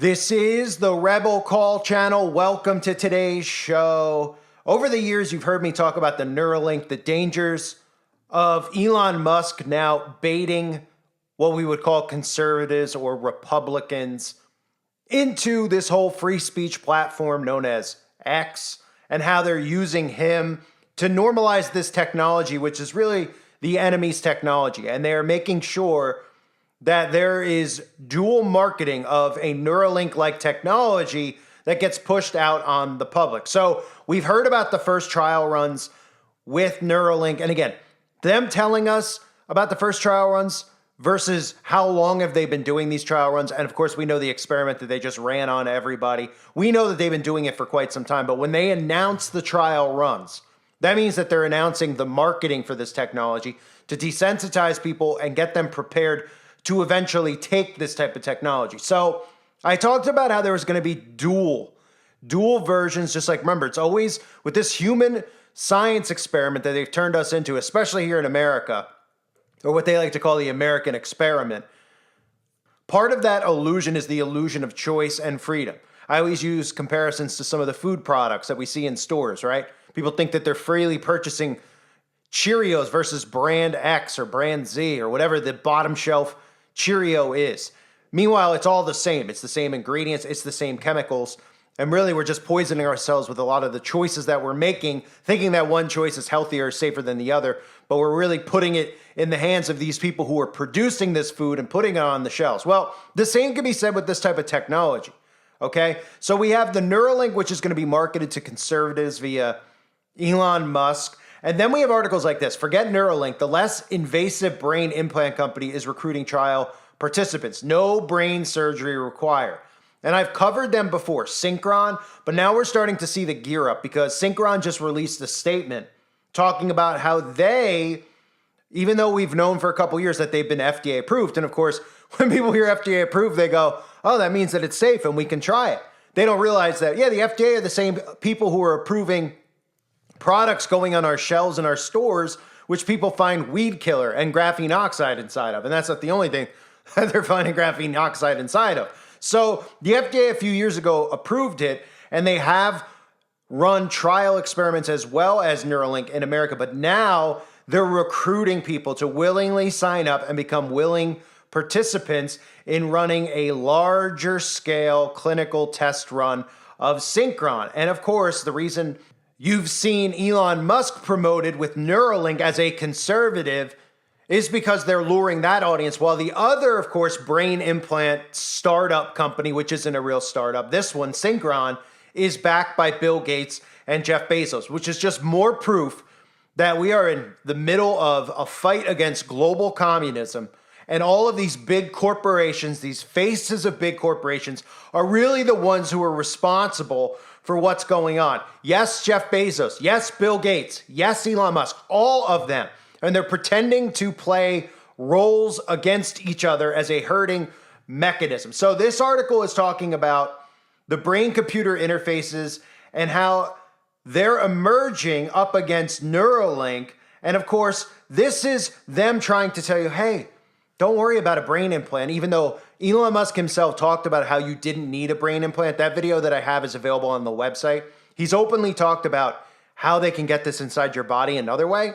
This is the Rebel Call channel. Welcome to today's show. Over the years, you've heard me talk about the Neuralink, the dangers of Elon Musk now baiting what we would call conservatives or Republicans into this whole free speech platform known as X, and how they're using him to normalize this technology, which is really the enemy's technology. And they are making sure that there is dual marketing of a Neuralink-like technology that gets pushed out on the public. So we've heard about the first trial runs with Neuralink. And again, them telling us about the first trial runs versus how long have they been doing these trial runs. And of course, we know the experiment that they just ran on everybody. We know that they've been doing it for quite some time. But when they announce the trial runs, that means that they're announcing the marketing for this technology to desensitize people and get them prepared to eventually take this type of technology. So I talked about how there was going to be dual versions, just like, remember, it's always with this human science experiment that they've turned us into, especially here in America, or what they like to call the American experiment. Part of that illusion is the illusion of choice and freedom. I always use comparisons to some of the food products that we see in stores, right? People think that they're freely purchasing Cheerios versus brand X or brand Z or whatever the bottom shelf Cheerio is. Meanwhile, it's all the same. It's the same ingredients. It's the same chemicals. And really, we're just poisoning ourselves with a lot of the choices that we're making, thinking that one choice is healthier or safer than the other. But we're really putting it in the hands of these people who are producing this food and putting it on the shelves. Well, the same can be said with this type of technology. Okay? So we have the Neuralink, which is going to be marketed to conservatives via Elon Musk. And then we have articles like this. Forget Neuralink. The less invasive brain implant company is recruiting trial participants. No brain surgery required. And I've covered them before, Synchron, but now we're starting to see the gear up because Synchron just released a statement talking about how they, even though we've known for a couple years that they've been FDA approved, and of course, when people hear FDA approved, they go, oh, that means that it's safe and we can try it. They don't realize that, yeah, the FDA are the same people who are approving products going on our shelves in our stores, which people find weed killer and graphene oxide inside of. And that's not the only thing that they're finding graphene oxide inside of. So the FDA a few years ago approved it, and they have run trial experiments as well as Neuralink in America. But now they're recruiting people to willingly sign up and become willing participants in running a larger scale clinical test run of Synchron. And of course, the reason you've seen Elon Musk promoted with Neuralink as a conservative is because they're luring that audience, while the other, of course, brain implant startup company, which isn't a real startup, this one, Synchron, is backed by Bill Gates and Jeff Bezos, which is just more proof that we are in the middle of a fight against global communism. And all of these big corporations, these faces of big corporations, are really the ones who are responsible for what's going on. Yes, Jeff Bezos. Yes, Bill Gates. Yes, Elon Musk. All of them. And they're pretending to play roles against each other as a herding mechanism. So this article is talking about the brain-computer interfaces and how they're emerging up against Neuralink. And of course, this is them trying to tell you, hey, don't worry about a brain implant, even though Elon Musk himself talked about how you didn't need a brain implant. That video that I have is available on the website. He's openly talked about how they can get this inside your body another way.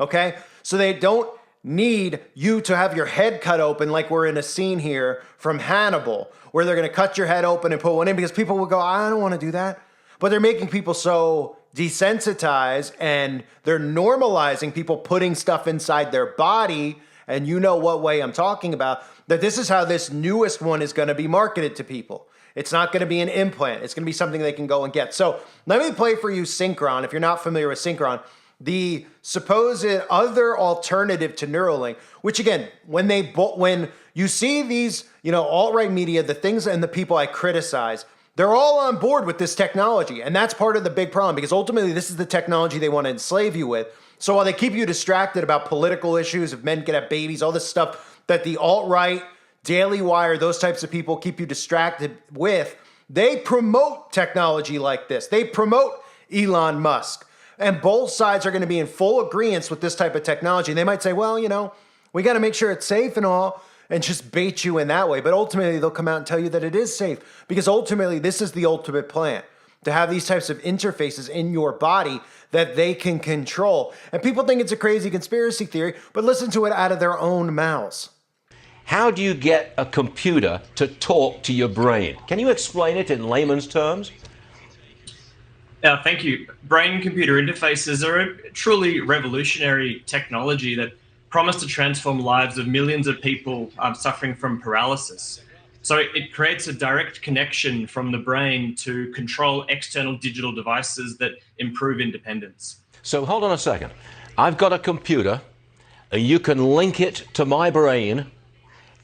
Okay? So they don't need you to have your head cut open like we're in a scene here from Hannibal, where they're going to cut your head open and put one in, because people will go, I don't want to do that. But they're making people so desensitized, and they're normalizing people putting stuff inside their body, and you know what way I'm talking about, that this is how this newest one is going to be marketed to people. It's not going to be an implant. It's going to be something they can go and get. So let me play for you Synchron. If you're not familiar with Synchron, the supposed other alternative to Neuralink, which again, when you see these, alt-right media, the things and the people I criticize, they're all on board with this technology. And that's part of the big problem, because ultimately this is the technology they want to enslave you with. So while they keep you distracted about political issues, if men can have babies, all this stuff that the alt-right, Daily Wire, those types of people keep you distracted with, they promote technology like this. They promote Elon Musk. And both sides are going to be in full agreement with this type of technology. And they might say, well, we got to make sure it's safe and all. and just bait you in that way. But ultimately, they'll come out and tell you that it is safe, because ultimately, this is the ultimate plan, to have these types of interfaces in your body that they can control. And people think it's a crazy conspiracy theory, but listen to it out of their own mouths. How do you get a computer to talk to your brain? Can you explain it in layman's terms? Thank you. Brain-computer interfaces are a truly revolutionary technology that promise to transform lives of millions of people suffering from paralysis. So it creates a direct connection from the brain to control external digital devices that improve independence. So hold on a second. I've got a computer, and you can link it to my brain,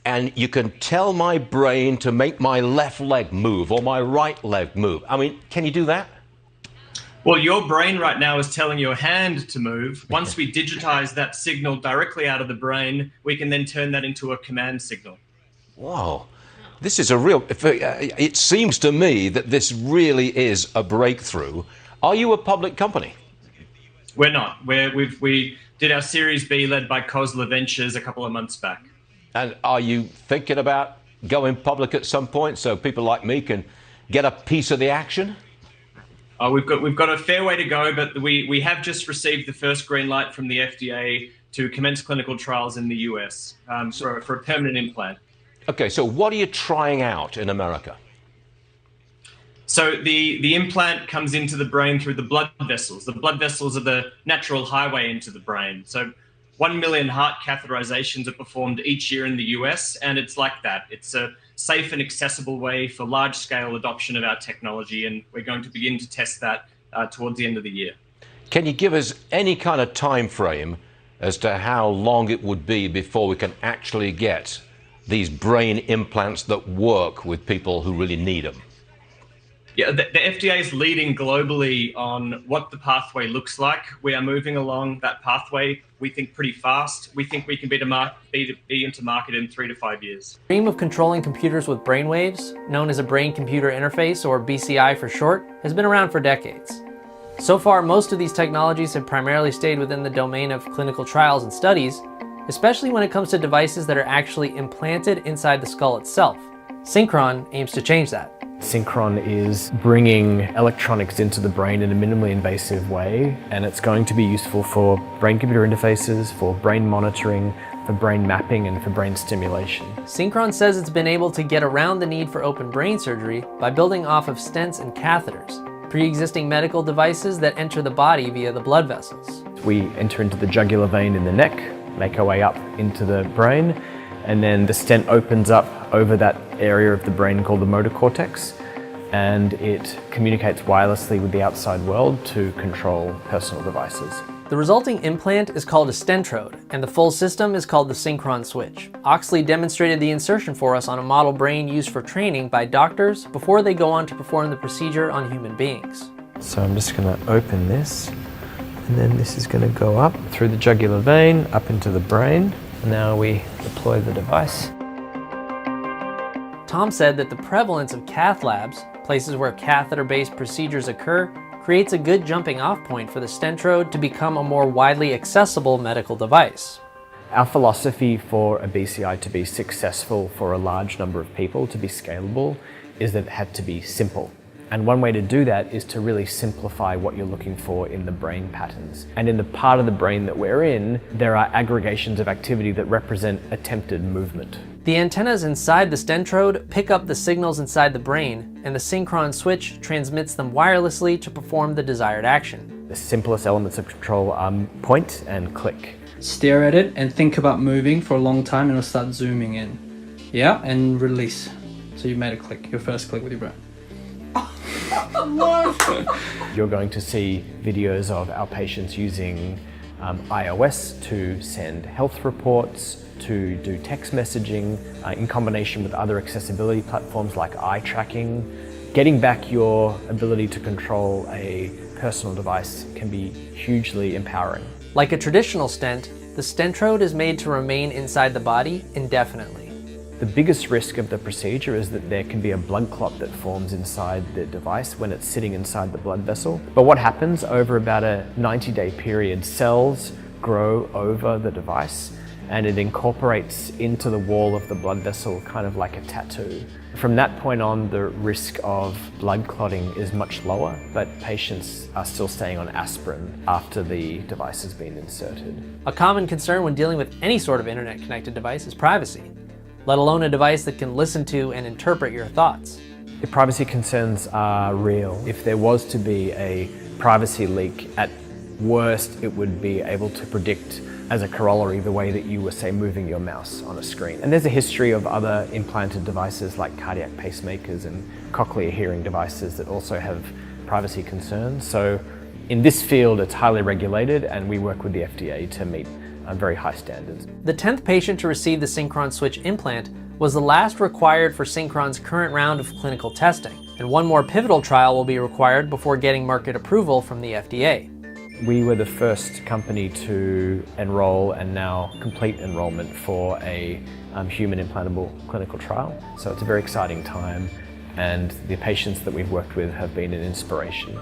and you can tell my brain to make my left leg move or my right leg move. I mean, can you do that? Well, your brain right now is telling your hand to move. Once we digitize that signal directly out of the brain, we can then turn that into a command signal. Whoa. This is a real, it seems to me that this really is a breakthrough. Are you a public company? We're not. We did our Series B led by Kozler Ventures a couple of months back. And are you thinking about going public at some point so people like me can get a piece of the action? We've got a fair way to go, but we have just received the first green light from the FDA to commence clinical trials in the US for a permanent implant. Okay, so what are you trying out in America? So the implant comes into the brain through the blood vessels. The blood vessels are the natural highway into the brain. So 1 million heart catheterizations are performed each year in the US, and it's like that. It's a safe and accessible way for large-scale adoption of our technology, and we're going to begin to test that towards the end of the year. Can you give us any kind of time frame as to how long it would be before we can actually get these brain implants that work with people who really need them? Yeah, the FDA is leading globally on what the pathway looks like. We are moving along that pathway, we think, pretty fast. We think we can be into market in 3 to 5 years. The dream of controlling computers with brainwaves, known as a brain-computer interface, or BCI for short, has been around for decades. So far, most of these technologies have primarily stayed within the domain of clinical trials and studies, especially when it comes to devices that are actually implanted inside the skull itself. Synchron aims to change that. Synchron is bringing electronics into the brain in a minimally invasive way, and it's going to be useful for brain-computer interfaces, for brain monitoring, for brain mapping, and for brain stimulation. Synchron says it's been able to get around the need for open brain surgery by building off of stents and catheters, pre-existing medical devices that enter the body via the blood vessels. We enter into the jugular vein in the neck, make our way up into the brain, and then the stent opens up over that area of the brain called the motor cortex, and it communicates wirelessly with the outside world to control personal devices. The resulting implant is called a stentrode, and the full system is called the Synchron switch. Oxley demonstrated the insertion for us on a model brain used for training by doctors before they go on to perform the procedure on human beings. So I'm just going to open this, and then this is going to go up through the jugular vein, up into the brain. And now we deploy the device. Tom said that the prevalence of cath labs, places where catheter-based procedures occur, creates a good jumping off point for the stentrode to become a more widely accessible medical device. Our philosophy for a BCI to be successful for a large number of people, to be scalable, is that it had to be simple. And one way to do that is to really simplify what you're looking for in the brain patterns. And in the part of the brain that we're in, there are aggregations of activity that represent attempted movement. The antennas inside the stentrode pick up the signals inside the brain, and the Synchron switch transmits them wirelessly to perform the desired action. The simplest elements of control are point and click. Stare at it and think about moving for a long time, and it'll start zooming in. Yeah, and release. So you made a click, your first click with your brain. You're going to see videos of our patients using iOS to send health reports, to do text messaging, in combination with other accessibility platforms like eye tracking. Getting back your ability to control a personal device can be hugely empowering. Like a traditional stent, the stentrode is made to remain inside the body indefinitely. The biggest risk of the procedure is that there can be a blood clot that forms inside the device when it's sitting inside the blood vessel. But what happens over about a 90-day period, cells grow over the device and it incorporates into the wall of the blood vessel kind of like a tattoo. From that point on, the risk of blood clotting is much lower, but patients are still staying on aspirin after the device has been inserted. A common concern when dealing with any sort of internet-connected device is privacy, let alone a device that can listen to and interpret your thoughts. The privacy concerns are real. If there was to be a privacy leak, at worst, it would be able to predict as a corollary the way that you were, say, moving your mouse on a screen. And there's a history of other implanted devices like cardiac pacemakers and cochlear hearing devices that also have privacy concerns. So in this field, it's highly regulated, and we work with the FDA to meet very high standards. The 10th patient to receive the Synchron Switch implant was the last required for Synchron's current round of clinical testing, and one more pivotal trial will be required before getting market approval from the FDA. We were the first company to enroll and now complete enrollment for a human implantable clinical trial. So it's a very exciting time, and the patients that we've worked with have been an inspiration.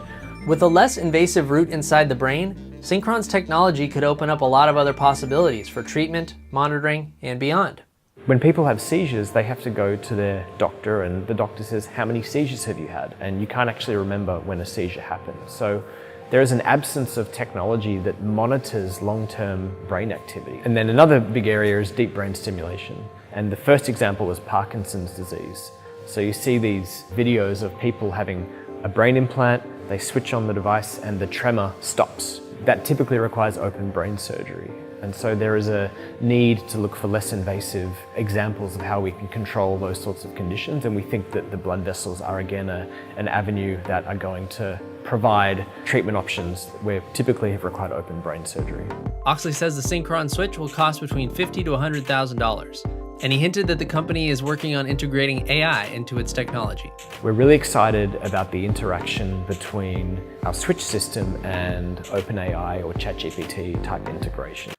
With a less invasive route inside the brain, Synchron's technology could open up a lot of other possibilities for treatment, monitoring, and beyond. When people have seizures, they have to go to their doctor, and the doctor says, "How many seizures have you had?" And you can't actually remember when a seizure happened. So there is an absence of technology that monitors long-term brain activity. And then another big area is deep brain stimulation. And the first example is Parkinson's disease. So you see these videos of people having a brain implant, they switch on the device and the tremor stops. That typically requires open brain surgery. And so there is a need to look for less invasive examples of how we can control those sorts of conditions. And we think that the blood vessels are again an avenue that are going to provide treatment options where typically have required open brain surgery. Oxley says the Synchron Switch will cost between $50,000 to $100,000. And he hinted that the company is working on integrating AI into its technology. We're really excited about the interaction between our Switch system and OpenAI or ChatGPT type integration.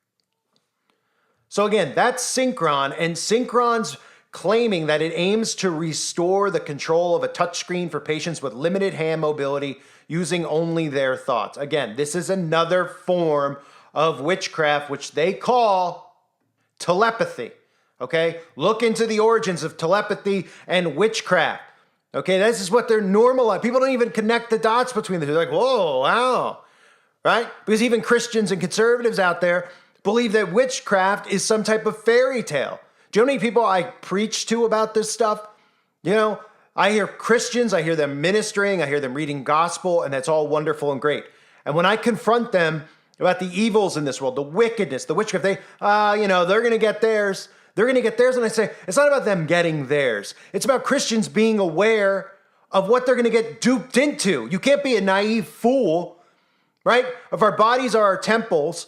So again, that's Synchron, and Synchron's claiming that it aims to restore the control of a touchscreen for patients with limited hand mobility using only their thoughts. Again, this is another form of witchcraft, which they call telepathy. Okay, look into the origins of telepathy and witchcraft. Okay, this is what they're normalizing. People don't even connect the dots between the two. They're like, whoa, wow, right? Because even Christians and conservatives out there believe that witchcraft is some type of fairy tale. Do you know how many people I preach to about this stuff? You know, I hear Christians, I hear them ministering, I hear them reading gospel, and that's all wonderful and great. And when I confront them about the evils in this world, the wickedness, the witchcraft, they're going to get theirs. They're going to get theirs. And I say, it's not about them getting theirs. It's about Christians being aware of what they're going to get duped into. You can't be a naive fool, right? If our bodies are our temples,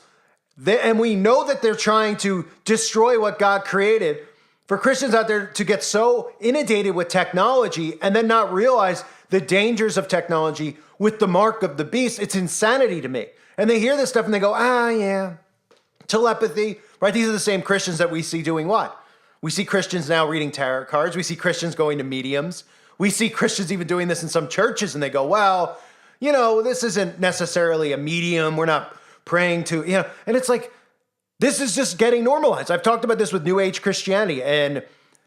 and we know that they're trying to destroy what God created, for Christians out there to get so inundated with technology and then not realize the dangers of technology with the mark of the beast, it's insanity to me. And they hear this stuff and they go, yeah, telepathy, right? These are the same Christians that we see doing what? We see Christians now reading tarot cards. We see Christians going to mediums. We see Christians even doing this in some churches, and they go, well, this isn't necessarily a medium. We're not praying to, and it's like, this is just getting normalized. I've talked about this with New Age Christianity and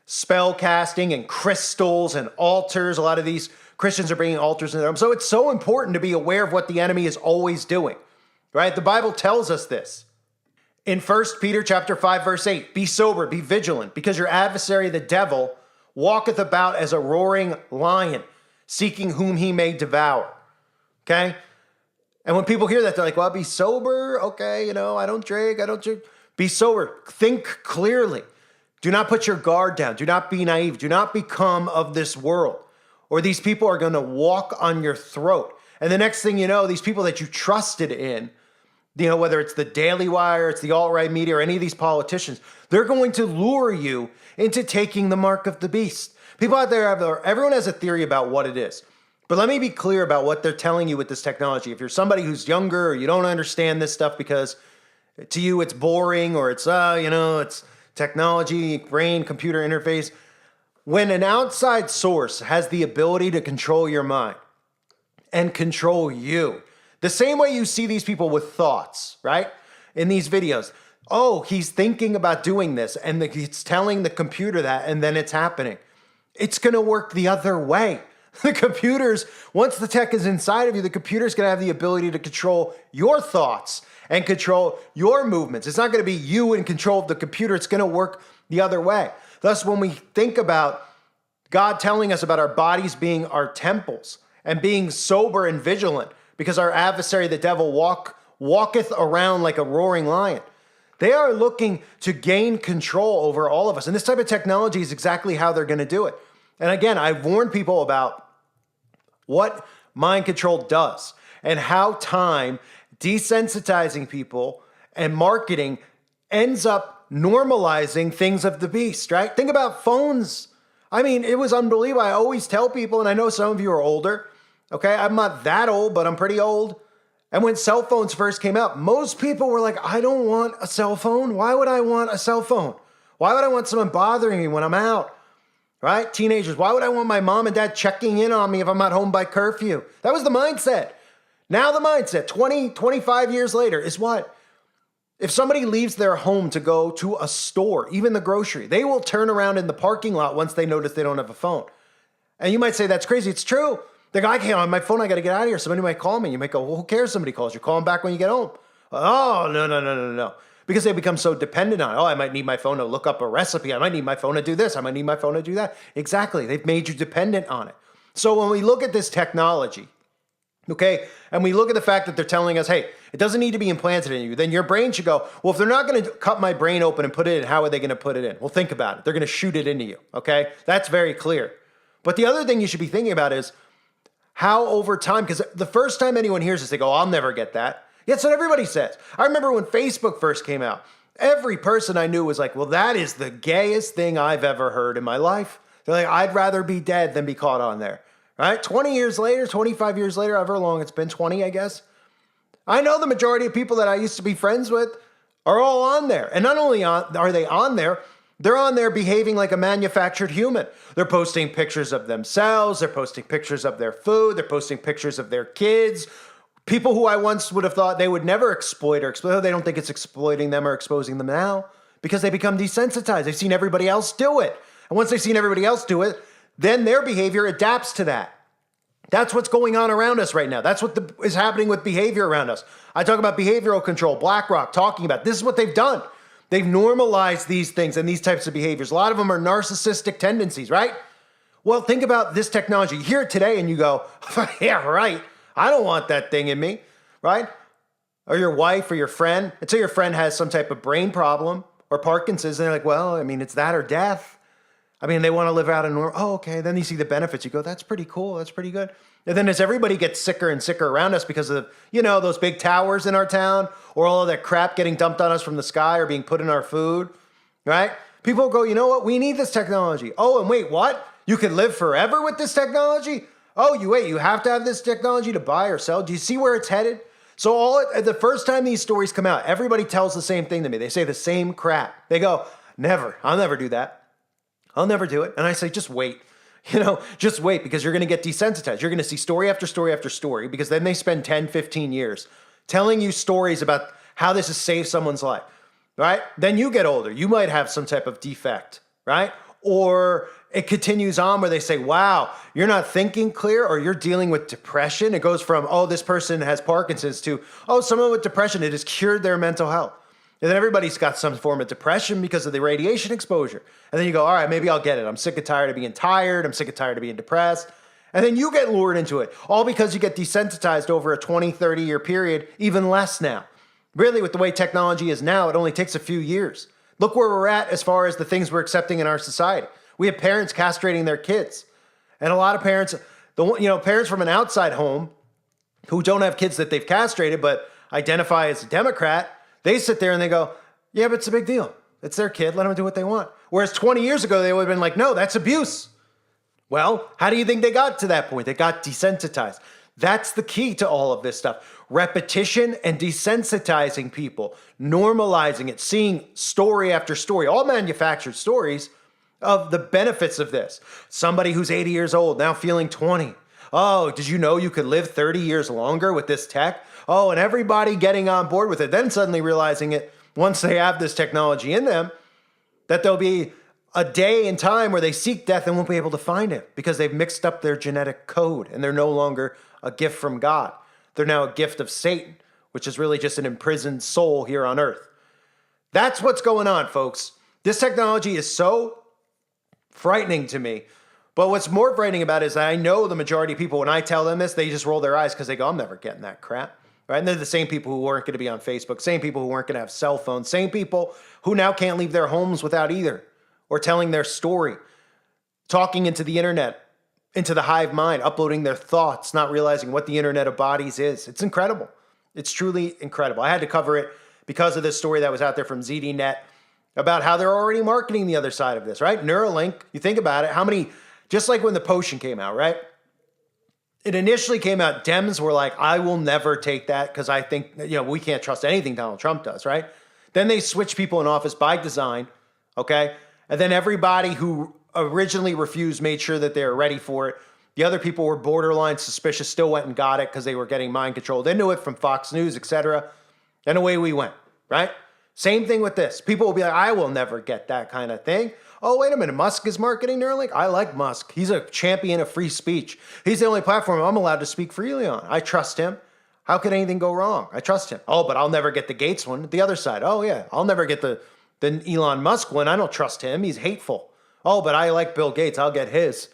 spell casting and crystals and altars. A lot of these Christians are bringing altars in their home. So it's so important to be aware of what the enemy is always doing, right? The Bible tells us this. In 1 Peter chapter 5, verse 8, be sober, be vigilant, because your adversary, the devil, walketh about as a roaring lion, seeking whom he may devour. Okay? And when people hear that, they're like, well, be sober. Okay, I don't drink. Be sober. Think clearly. Do not put your guard down. Do not be naive. Do not become of this world, or these people are going to walk on your throat. And the next thing you know, these people that you trusted in, whether it's the Daily Wire, it's the alt-right media, or any of these politicians, they're going to lure you into taking the mark of the beast. People out there, everyone has a theory about what it is. But let me be clear about what they're telling you with this technology. If you're somebody who's younger or you don't understand this stuff because to you it's boring or it's, it's technology, brain, computer interface. When an outside source has the ability to control your mind and control you, the same way you see these people with thoughts, right? In these videos, oh, he's thinking about doing this, and it's telling the computer that, and then it's happening. It's going to work the other way. The computers, once the tech is inside of you, the computer's going to have the ability to control your thoughts and control your movements. It's not going to be you in control of the computer. It's going to work the other way. Thus, when we think about God telling us about our bodies being our temples and being sober and vigilant, because our adversary, the devil, walketh around like a roaring lion. They are looking to gain control over all of us. And this type of technology is exactly how they're going to do it. And again, I've warned people about what mind control does and how time desensitizing people and marketing ends up normalizing things of the beast, right? Think about phones. I mean, it was unbelievable. I always tell people, and I know some of you are older, okay? I'm not that old, but I'm pretty old. And when cell phones first came out, most people were like, I don't want a cell phone. Why would I want a cell phone? Why would I want someone bothering me when I'm out? Right? Teenagers, why would I want my mom and dad checking in on me if I'm not home by curfew? That was the mindset. Now the mindset, 20, 25 years later, is what? If somebody leaves their home to go to a store, even the grocery, they will turn around in the parking lot once they notice they don't have a phone. And you might say, that's crazy. It's true. The guy can't on my phone. I got to get out of here. Somebody might call me. You might go, well, who cares? Somebody calls you. Call them back when you get home. Oh, no. Because they become so dependent on it. Oh, I might need my phone to look up a recipe. I might need my phone to do this. I might need my phone to do that. Exactly. They've made you dependent on it. So when we look at this technology, okay, and we look at the fact that they're telling us, hey, it doesn't need to be implanted in you, then your brain should go, well, if they're not going to cut my brain open and put it in, how are they going to put it in? Well, think about it. They're going to shoot it into you, okay? That's very clear. But the other thing you should be thinking about is how over time, because the first time anyone hears this, they go, I'll never get that. Yeah, that's what everybody says. I remember when Facebook first came out, every person I knew was like, well, that is the gayest thing I've ever heard in my life. They're like, I'd rather be dead than be caught on there, right? 20 years later, 25 years later, however long it's been, 20, I guess. I know the majority of people that I used to be friends with are all on there. And not only are they on there, they're on there behaving like a manufactured human. They're posting pictures of themselves. They're posting pictures of their food. They're posting pictures of their kids. People who I once would have thought they would never exploit or exploit, they don't think it's exploiting them or exposing them now because they become desensitized. They've seen everybody else do it. And once they've seen everybody else do it, then their behavior adapts to that. That's what's going on around us right now. That's what is happening with behavior around us. I talk about behavioral control, BlackRock talking about this is what they've done. They've normalized these things and these types of behaviors. A lot of them are narcissistic tendencies, right? Well, think about this technology. You hear it today and you go, yeah, right. I don't want that thing in me, right? Or your wife or your friend, until your friend has some type of brain problem or Parkinson's, and they're like, well, I mean, it's that or death. I mean, they want to live out a normal, oh, okay. Then you see the benefits. You go, that's pretty cool. That's pretty good. And then as everybody gets sicker and sicker around us because of, those big towers in our town or all of that crap getting dumped on us from the sky or being put in our food, right? People go, you know what? We need this technology. Oh, and wait, what? You can live forever with this technology? Oh, you have to have this technology to buy or sell. Do you see where it's headed? So the first time these stories come out, everybody tells the same thing to me. They say the same crap. They go, never. I'll never do that. I'll never do it. And I say, just wait. Just wait because you're going to get desensitized. You're going to see story after story after story because then they spend 10, 15 years telling you stories about how this has saved someone's life, right? Then you get older. You might have some type of defect, right? Or it continues on where they say, wow, you're not thinking clear or you're dealing with depression. It goes from, oh, this person has Parkinson's to, oh, someone with depression, it has cured their mental health. And then everybody's got some form of depression because of the radiation exposure. And then you go, all right, maybe I'll get it. I'm sick and tired of being tired. I'm sick and tired of being depressed. And then you get lured into it, all because you get desensitized over a 20, 30-year period, even less now. Really, with the way technology is now, it only takes a few years. Look where we're at as far as the things we're accepting in our society. We have parents castrating their kids. And a lot of parents, parents from an outside home who don't have kids that they've castrated but identify as a Democrat, they sit there and they go, yeah, but it's a big deal. It's their kid. Let them do what they want. Whereas 20 years ago, they would have been like, no, that's abuse. Well, how do you think they got to that point? They got desensitized. That's the key to all of this stuff. Repetition and desensitizing people, normalizing it, seeing story after story, all manufactured stories of the benefits of this. Somebody who's 80 years old now feeling 20. Oh, did you know you could live 30 years longer with this tech? Oh, and everybody getting on board with it. Then suddenly realizing it, once they have this technology in them, that there'll be a day and time where they seek death and won't be able to find it because they've mixed up their genetic code and they're no longer a gift from God. They're now a gift of Satan, which is really just an imprisoned soul here on earth. That's what's going on, folks. This technology is so frightening to me. But what's more frightening about it is that I know the majority of people, when I tell them this, they just roll their eyes because they go, I'm never getting that crap. Right? And they're the same people who weren't going to be on Facebook, same people who weren't going to have cell phones, same people who now can't leave their homes without either, or telling their story, talking into the internet, into the hive mind, uploading their thoughts, not realizing what the internet of bodies is. It's incredible. It's truly incredible. I had to cover it because of this story that was out there from ZDNet about how they're already marketing the other side of this, right? Neuralink, you think about it, how many, just like when the potion came out, right? It initially came out, Dems were like, I will never take that because I think, we can't trust anything Donald Trump does, right? Then they switched people in office by design, okay? And then everybody who originally refused made sure that they were ready for it. The other people were borderline suspicious, still went and got it because they were getting mind controlled. They knew it from Fox News, etc. And away we went, right? Same thing with this. People will be like, I will never get that kind of thing. Oh, wait a minute. Musk is marketing Neuralink? I like Musk. He's a champion of free speech. He's the only platform I'm allowed to speak freely on. I trust him. How could anything go wrong? I trust him. Oh, but I'll never get the Gates one. The other side. Oh, yeah. I'll never get the Elon Musk one. I don't trust him. He's hateful. Oh, but I like Bill Gates. I'll get his.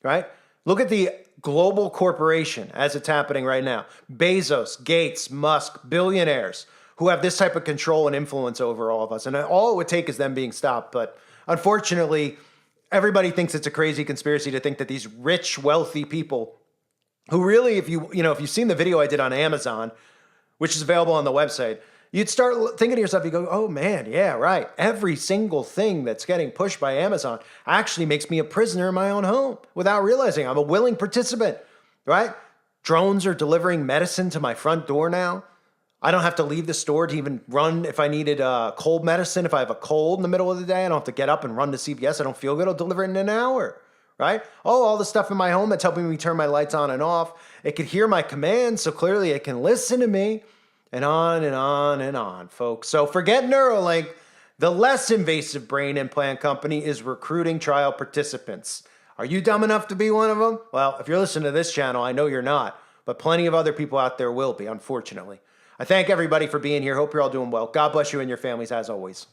Right? Look at the global corporation as it's happening right now. Bezos, Gates, Musk, billionaires who have this type of control and influence over all of us. And all it would take is them being stopped. But unfortunately, everybody thinks it's a crazy conspiracy to think that these rich, wealthy people who really, if you've seen the video I did on Amazon, which is available on the website, you'd start thinking to yourself, you go, oh man, yeah, right. Every single thing that's getting pushed by Amazon actually makes me a prisoner in my own home without realizing I'm a willing participant, right? Drones are delivering medicine to my front door now. I don't have to leave the store to even run if I needed cold medicine. If I have a cold in the middle of the day, I don't have to get up and run to CVS. I don't feel good. I'll deliver it in an hour, right? Oh, all the stuff in my home that's helping me turn my lights on and off. It can hear my commands, so clearly it can listen to me, and on and on and on, folks. So forget Neuralink. The less invasive brain implant company is recruiting trial participants. Are you dumb enough to be one of them? Well, if you're listening to this channel, I know you're not, but plenty of other people out there will be, unfortunately. I thank everybody for being here. Hope you're all doing well. God bless you and your families as always.